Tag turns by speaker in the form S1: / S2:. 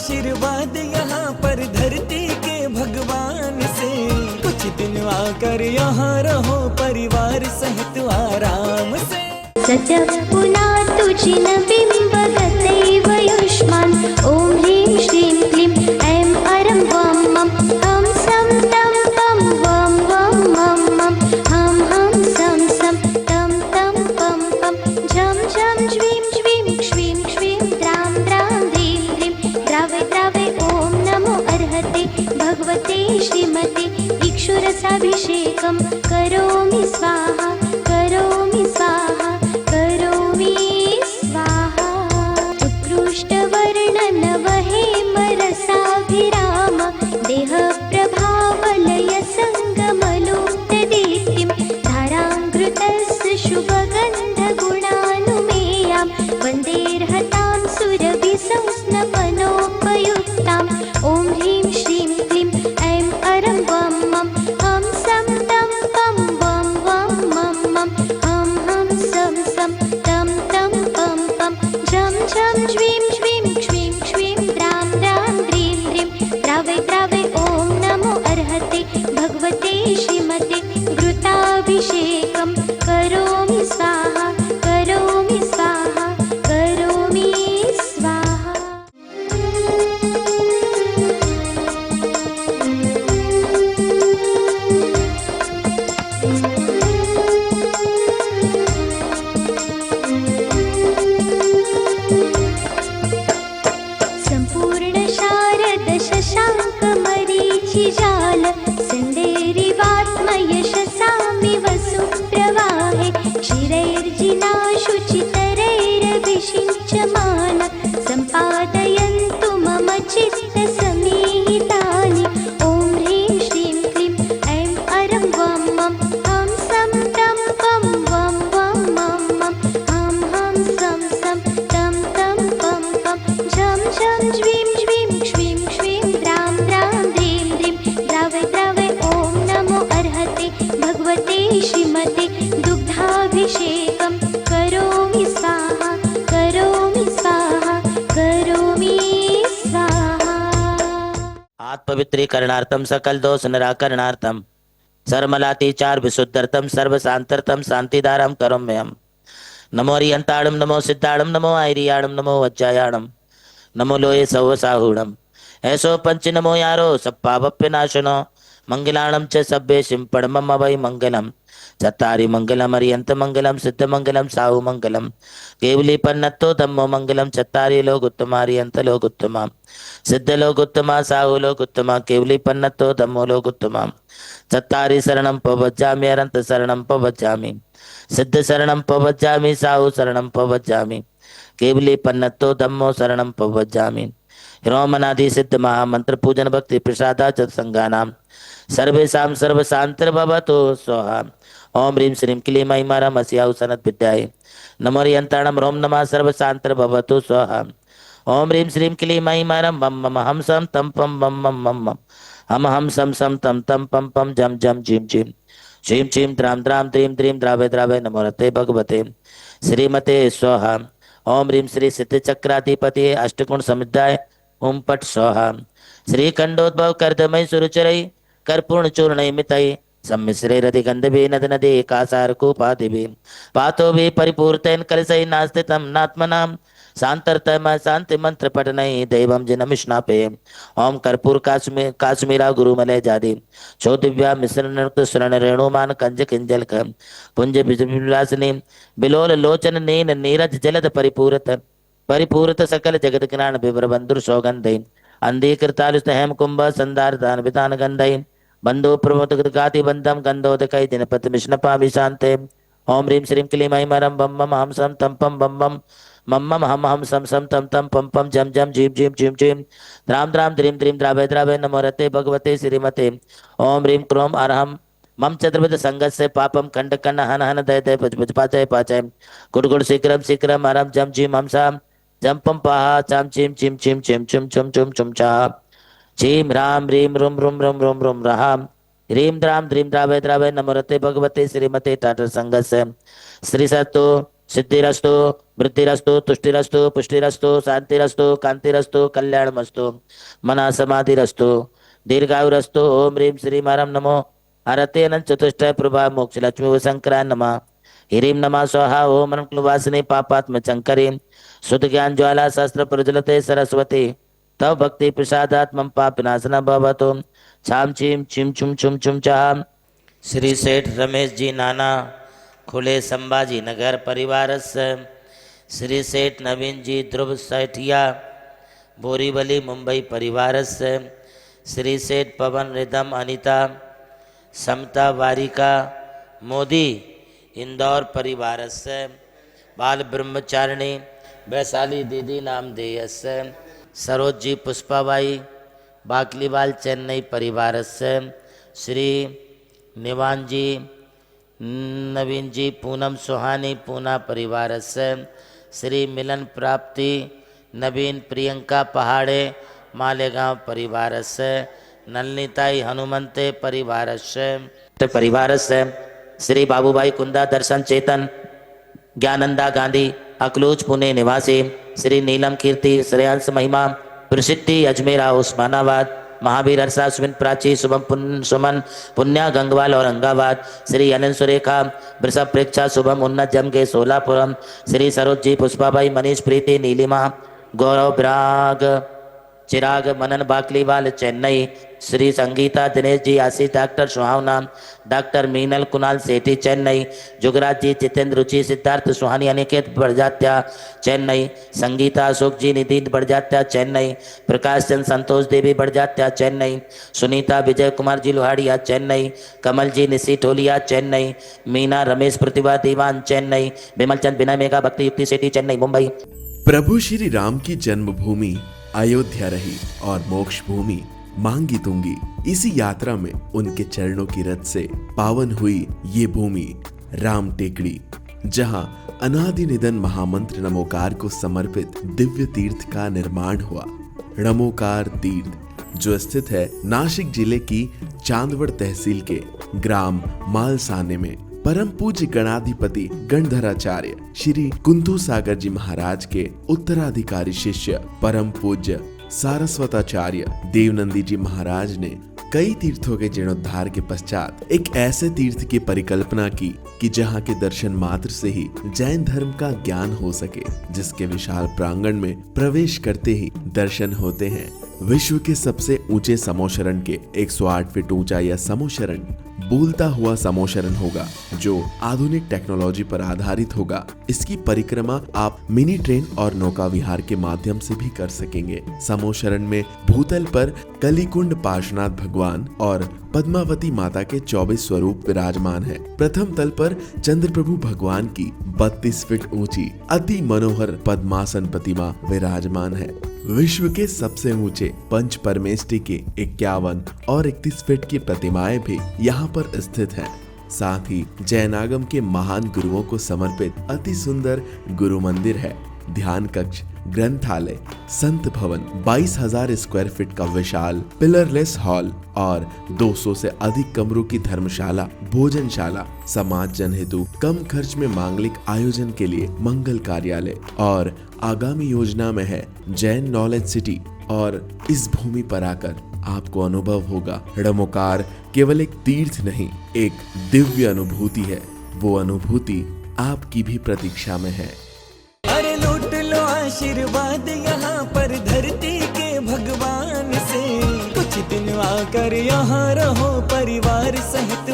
S1: आशीर्वाद यहाँ पर धरती के भगवान से। कुछ दिन आकर यहाँ रहो परिवार सहित आराम से।
S2: सत्य पुनः तुझिन बिंबगतैव युष्मान्। ओम ह्रीं श्रीं क्लीं ऐं अरं वं मं हम सं तं पं वं वं मं मं हम सं सं तं तं पं पं झं झं ज्वीं ज्वीं क्ष्वीं क्ष्वीं द्रां द्रां द्रीं द्रीं द्रावय द्रावय। ओम नमो अर्हते भगवते श्रीमते इक्षुरसाभिषेकं करोमि स्वाहा करोमि स्वाहा करोमि स्वाहा। उत्कृष्टवर्णनवहेमरसाभिराम देहप्रभावलय सङ्गमलोक्तदीप्तिं धाराङ्घृतस्य शुभगन्धगुणानुमेयां वन्देर्हतां सुरभिसंस्नपनोपयुक्ताम्। ॐ ह्रीं श्रीं क्लीं ऐं अरं वं मं हम सं तं पं वं वं मं मं हम सं सं तं तं पं पं झं झं ज्वीं ज्वीं क्ष्वीं क्ष्वीं द्रां द्रां द्रीं द्रीं द्रावय द्रावय। ॐ नमो अर्हते भगवते श्रीमते घृताभिषेकं करोमि स्वाहा करोमि स्वाहा करोमि स्वाहा। सम्पूर्ण शारद शशाङ्क मरीचिजाल सन्देरिवात्मयशसामिव सुप्रवाहे क्षीरैर्जिनाशुचितरैरभिषिञ्चमान सम्पादयन्तु मम चित्तसमीहितानि। ॐ ह्रीं श्रीं क्लीं ऐं अरं वं मं हम सं तं पं वं वं मं मं हम सं सं तं तं पं पं झं झं ज्वीं ज्वीं क्ष्वीं क्ष्वीं द्रां द्रां द्रीं द्रीं द्रावय द्रावय। ॐ नमो अर्हते भगवते श्रीमते दुग्धाभिषेकं करोमि स्वाहा करोमि स्वाहा करोमि स्वाहा।
S3: आत्मवित्रीकरणार्थम सकल दोष निराकरणार्थम सर्वमलातीचार विशुद्धर्थम सर्वशांतर्थम शांतिदारम करोम्यहम्। नमो हरियंताणम नमो सिद्धाणम नमो आयरियाणम नमो वज्जायाणम नमो लोये सवसाहूणम। ऐसो पंच नमो यारो सप्पावप्य नाशनो मंगलाणम च सभ्ये सिंपणमम वै मंगलम। चत्तारि मंगलम हरियंत मंगलम सिद्ध मंगलम साहु मंगलम केवली पन्नतो धम्मो मंगलम। चत्तारि लोकोत्तमा हरियंत लोकोत्तमा सिद्ध लोकोत्तमा साहु लोकोत्तमा केवली पन्नतो धम्मो लोकोत्तमा। चत्तारि शरणं पवज्जामि अनंत शरणं पवज्जामि सिद्ध शरणं पवज्जामि साहु शरणं पवज्जामि केवली पन्नतो धम्मो शरणं पवज्जामि। रोमनादि सिद्ध महामंत्र पूजन भक्ति प्रसादा सत्संगानाम सर्वेषां सर्वशांतिर्भवतु स्वाहा। ओम ह्रीं श्रीं क्लीं ऐं ह्रीं अस्याहु सनत विद्याय नमो हरियंताणं रोम नमः सर्वशांतिर्भवतु स्वाहा। ओम ह्रीं श्रीं क्लीं ऐं ह्रीं मम मम हम सं तं पं मम मम मम हम सं सं तं तं पं पं झं झं झीं झीं झीं झीं द्रां द्रां द्रीं द्रीं द्रावय द्रावय। नमो रते भगवते श्रीमते स्वाहा। ओम ह्रीं श्री सिद्धचक्राधिपति अष्टगुण समुदाय ओम पट स्वाहा। श्री खंडोद्भव कर्दमय सुरुचरई कर्पूर्ण चूर्णय मितई सम्मिश्रैरधिगन्धभि नद नदी कासारकूपादिभिः पातो भी परिपूर्तैन कलशै नास्तितं नात्मनां शांतर्तम शांति मंत्र पठनई दैवं जिनमिष्णापे। ओम कर्पूर काश्मीरा गुरुमलय जादि छो दिव्या मिश्रण शरण रेणुमान कंज किंजल पुंज विलासिनी बिलोल लोचन नीन नीरज जलद परिपूरत सकल जगत ज्ञान विवर बंधुर सौगंधई अंधीकृतालुस्त हेम कुंभ संदार दान वितान गंधई बंधु प्रमोदगाति बंधम गंधोदकई दिनपत विष्णुपाभि शांते। ओम ह्रीं श्रीं क्लीं ऐं ह्रीं बम बम हम सम तम पम बम बम मम मम हम सम सम तम तम पम पम झम झम झीम झीम झीम झीम द्राम द्राम द्रीं द्रीं द्रावय द्रावय। नमो रते भगवते श्रीमते। ओम ह्रीं क्रोम अरहम मम चतुर्विध संगत से पापम खंड खंड हन हन दय दय पच पच पाचय पाचय गुड़ गुड़ शीघ्रम शीघ्रम अरम जम झीम हम साम जम पम पाहा चाम चीम चीम चीम चिम चुम चुम चुम चुम चा चीम राम रीम रुम रुम रुम रुम रुम रहाम ह्रीं द्राम द्रीं द्रावय द्रावय। नमो रते भगवते श्रीमते टाटर संगत से श्री सत्तो सिद्धिरस्तु, वृद्धिरस्तु, तुष्टिरस्तु, पुष्टिरस्तु, शांतिरस्तु, कांतिरस्तु, कल्याणमस्तु, मना समाधिरस्तु, दीर्घायुरस्तु। ओम ह्रीं श्रीं हरं नमो हरते अनंत चतुष्टय प्रभा मोक्ष लक्ष्मी शंकराय नमः। ह्रीं नमः स्वाहा। ओम ह्रं क्लुवासिनी पापात्म चंकरी शुद्ध ज्ञान ज्वाला शास्त्र प्रज्वलते सरस्वती तव भक्ति प्रसादात् मम पाप नाशनम भवतु। छाम छीम छिम छुम छुम छुम चाम। श्री सेठ रमेश जी नाना खुले संभाजी नगर परिवारस्य, श्री सेठ नवीन जी ध्रुव सेठिया बोरीवली मुंबई परिवारस्य, श्री सेठ पवन रिदम अनिता समता वारिका मोदी इंदौर परिवारस्य, बाल ब्रह्मचारिणी वैशाली दीदी नामधेयस्य, सरोज जी पुष्पाबाई बाकलीवाल चेन्नई परिवारस्य, श्री निवान जी नवीन जी पूनम सुहानी पूना परिवारस्य, श्री मिलन प्राप्ति नवीन प्रियंका पहाड़े मालेगांव परिवारस्य, नलनीताई हनुमंते परिवारस्य, श्री बाबूभाई कुंदा दर्शन चेतन ज्ञानंदा गांधी अकलूज पुणे निवासी, श्री नीलम कीर्ति श्रेयांश महिमा प्रसिद्धि अजमेरा उस्मानाबाद, महावीर अरसा सुमिन प्राची शुभम सुमन पुण्या गंगवाल औरंगाबाद, श्री अनिल सुरेखा वृषभ प्रेक्षा शुभम उन्नत जम के सोलापुरम, श्री सरोज जी पुष्पाबाई मनीष प्रीति नीलिमा गौरव ब्राग चिराग मनन बाकलीवाल चेन्नई, श्री संगीता दिनेश जी आशीष डॉक्टर सुहावना, डॉक्टर मीनल कुणाल सेठी चेन्नई, जुगराज जी जितेंद्र रुचि सिद्धार्थ सुहानी अनिकेत बड़जात्या चेन्नई, संगीता अशोक जी निधि बड़जात्या चेन्नई, प्रकाश चंद संतोष देवी बड़जात्या चेन्नई, सुनीता विजय कुमार जी लोहाड़िया चेन्नई, कमल जी निशी टोलिया चेन्नई, मीना रमेश प्रतिभा दीवान चेन्नई, विमल चंद बिना मेघा भक्ति युक्ति सेठी चेन्नई मुंबई।
S4: प्रभु श्री राम की जन्मभूमि अयोध्या रही और मोक्ष भूमि मांगी तुंगी। इसी यात्रा में उनके चरणों की रथ से पावन हुई ये भूमि राम टेकड़ी, जहां अनादि निधन महामंत्र नमोकार को समर्पित दिव्य तीर्थ का निर्माण हुआ। नमोकार तीर्थ जो स्थित है नासिक जिले की चांदवड़ तहसील के ग्राम मालसाने में, परम पूज्य गणाधिपति गणधराचार्य श्री कुंतु सागर जी महाराज के उत्तराधिकारी शिष्य परम पूज्य सारस्वताचार्य देवनंदी जी महाराज ने कई तीर्थों के जीर्णोद्धार के पश्चात एक ऐसे तीर्थ की परिकल्पना की कि जहां के दर्शन मात्र से ही जैन धर्म का ज्ञान हो सके, जिसके विशाल प्रांगण में प्रवेश करते ही दर्शन होते हैं विश्व के सबसे ऊंचे समोशरण के 108 फीट ऊंचा यह समोशरण बोलता हुआ समोशरण होगा जो आधुनिक टेक्नोलॉजी पर आधारित होगा। इसकी परिक्रमा आप मिनी ट्रेन और नौका विहार के माध्यम से भी कर सकेंगे। समोशरण में भूतल पर कलिकुंड पार्श्वनाथ भगवान और पद्मावती माता के 24 स्वरूप विराजमान है। प्रथम तल पर चंद्र प्रभु भगवान की 32 फीट ऊंची अति मनोहर पद्मासन प्रतिमा विराजमान है। विश्व के सबसे ऊंचे पंच परमेष्टि के 51 और 31 फीट की प्रतिमाएं भी यहाँ पर स्थित हैं। साथ ही जैनागम के महान गुरुओं को समर्पित अति सुंदर गुरु मंदिर है। ध्यान कक्ष, ग्रंथालय, संत भवन, 22,000 स्क्वायर फीट का विशाल पिलरलेस हॉल और 200 से अधिक कमरों की धर्मशाला, भोजनशाला, समाज जन हेतु कम खर्च में मांगलिक आयोजन के लिए मंगल कार्यालय और आगामी योजना में है जैन नॉलेज सिटी। और इस भूमि पर आकर आपको अनुभव होगा नमोकार केवल एक तीर्थ नहीं, एक दिव्य अनुभूति है। वो अनुभूति आपकी भी प्रतीक्षा में है।
S1: अरे लूट लो आशीर्वाद यहाँ पर धरती के भगवान से, कुछ दिन आकर यहाँ रहो परिवार सहित।